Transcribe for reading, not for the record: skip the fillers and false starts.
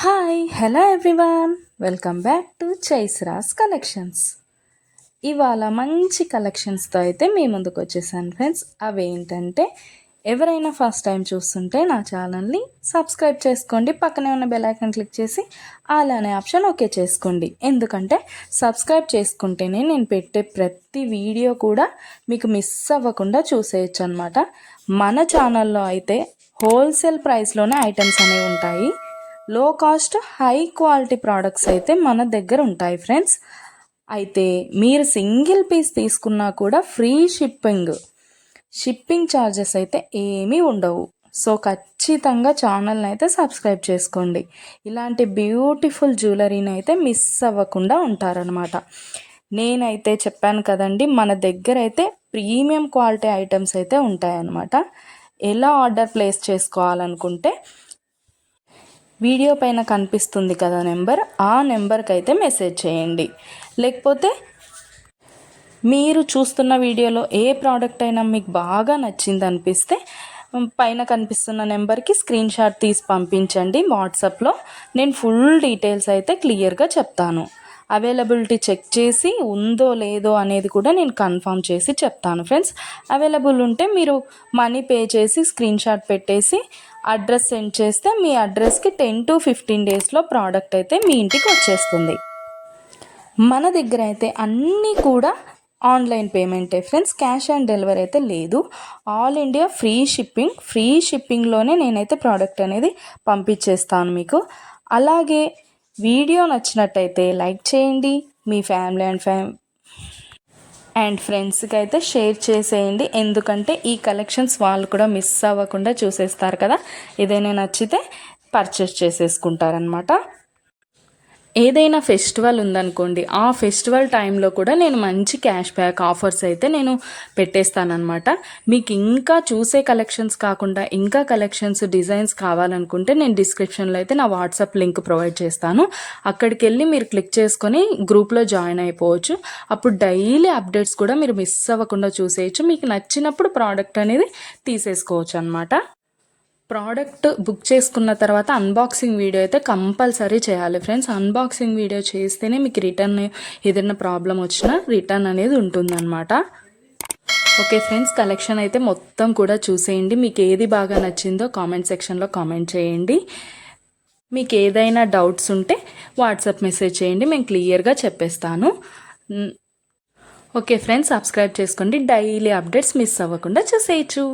Hi hello everyone, welcome back to Chaisras collections. ఇవాళ మంచి కలెక్షన్స్తో అయితే మీ ముందుకు వచ్చేసాను ఫ్రెండ్స్. అవేంటంటే ఎవరైనా ఫస్ట్ టైం చూస్తుంటే నా ఛానల్ని సబ్స్క్రైబ్ చేసుకోండి, పక్కనే ఉన్న బెల్ ఐకాన్ క్లిక్ చేసి ఆల్ అనే ఆప్షన్ ఓకే చేసుకోండి. ఎందుకంటే సబ్స్క్రైబ్ చేసుకుంటేనే నేను పెట్టే ప్రతి వీడియో కూడా మీకు మిస్ అవ్వకుండా చూసేయచ్చు అనమాట. మన ఛానల్లో అయితే హోల్సేల్ ప్రైస్లోనే ఐటమ్స్ అనేవి ఉంటాయి. లో కాస్ట్ హై క్వాలిటీ ప్రోడక్ట్స్ అయితే మన దగ్గర ఉంటాయి ఫ్రెండ్స్. అయితే మీరు సింగిల్ పీస్ తీసుకున్నా కూడా ఫ్రీ షిప్పింగ్ ఛార్జెస్ అయితే ఏమీ ఉండవు. సో ఖచ్చితంగా ఛానల్ని అయితే సబ్స్క్రైబ్ చేసుకోండి. ఇలాంటి బ్యూటిఫుల్ జ్యువెలరీని అయితే మిస్ అవ్వకుండా ఉంటారనమాట. నేనైతే చెప్పాను కదండి, మన దగ్గర అయితే ప్రీమియం క్వాలిటీ ఐటమ్స్ అయితే ఉంటాయన్నమాట. ఎలా ఆర్డర్ ప్లేస్ చేసుకోవాలనుకుంటే వీడియో పైన కనిపిస్తుంది కదా నెంబర్, ఆ నెంబర్కి అయితే మెసేజ్ చేయండి. లేకపోతే మీరు చూస్తున్న వీడియోలో ఏ ప్రోడక్ట్ అయినా మీకు బాగా నచ్చింది అనిపిస్తే పైన కనిపిస్తున్న నెంబర్కి స్క్రీన్ షాట్ తీసి పంపించండి వాట్సాప్లో. నేను ఫుల్ డీటెయిల్స్ అయితే క్లియర్గా చెప్తాను. అవైలబిలిటీ చెక్ చేసి ఉందో లేదో అనేది కూడా నేను కన్ఫర్మ్ చేసి చెప్తాను ఫ్రెండ్స్. అవైలబుల్ ఉంటే మీరు మనీ పే చేసి స్క్రీన్ షాట్ పెట్టేసి అడ్రస్ సెండ్ చేస్తే మీ అడ్రస్కి 10 to 15 డేస్లో ప్రోడక్ట్ అయితే మీ ఇంటికి వచ్చేస్తుంది. మన దగ్గర అయితే అన్నీ కూడా ఆన్లైన్ పేమెంటే ఫ్రెండ్స్, క్యాష్ ఆన్ డెలివరీ అయితే లేదు. ఆల్ ఇండియా ఫ్రీ షిప్పింగ్లోనే నేనైతే ప్రోడక్ట్ అనేది పంపించేస్తాను మీకు. అలాగే వీడియో నచ్చినట్టయితే లైక్ చేయండి, మీ ఫ్యామిలీ అండ్ ఫ్రెండ్స్కి అయితే షేర్ చేసేయండి. ఎందుకంటే ఈ కలెక్షన్స్ వాళ్ళు కూడా మిస్ అవ్వకుండా చూసేస్తారు కదా, ఏదైనా నచ్చితే పర్చేస్ చేసేసుకుంటారనమాట. ఏదైనా ఫెస్టివల్ ఉందనుకోండి, ఆ ఫెస్టివల్ టైంలో కూడా నేను మంచి క్యాష్ బ్యాక్ ఆఫర్స్ అయితే నేను పెట్టేస్తానమాట. మీకు ఇంకా చూసే కలెక్షన్స్ కాకుండా ఇంకా కలెక్షన్స్ డిజైన్స్ కావాలనుకుంటే నేను డిస్క్రిప్షన్లో అయితే నా వాట్సాప్ లింక్ ప్రొవైడ్ చేస్తాను. అక్కడికి వెళ్ళి మీరు క్లిక్ చేసుకొని గ్రూప్లో జాయిన్ అయిపోవచ్చు. అప్పుడు డైలీ అప్డేట్స్ కూడా మీరు మిస్ అవ్వకుండా చూసేయచ్చు. మీకు నచ్చినప్పుడు ప్రోడక్ట్ అనేది తీసేసుకోవచ్చు అనమాట. ప్రోడక్ట్ బుక్ చేసుకున్న తర్వాత అన్బాక్సింగ్ వీడియో అయితే కంపల్సరీ చేయాలి ఫ్రెండ్స్. అన్బాక్సింగ్ వీడియో చేస్తేనే మీకు రిటర్న్ ఏదైనా ప్రాబ్లం వచ్చినా రిటర్న్ అనేది ఉంటుందన్నమాట. ఓకే ఫ్రెండ్స్, కలెక్షన్ అయితే మొత్తం కూడా చూసేయండి. మీకు ఏది బాగా నచ్చిందో కామెంట్ సెక్షన్లో కామెంట్ చేయండి. మీకు ఏదైనా డౌట్స్ ఉంటే వాట్సాప్ మెసేజ్ చేయండి, మేము క్లియర్గా చెప్పేస్తాను. ఓకే ఫ్రెండ్స్, సబ్స్క్రైబ్ చేసుకోండి, డైలీ అప్డేట్స్ మిస్ అవ్వకుండా చూసేయచ్చు.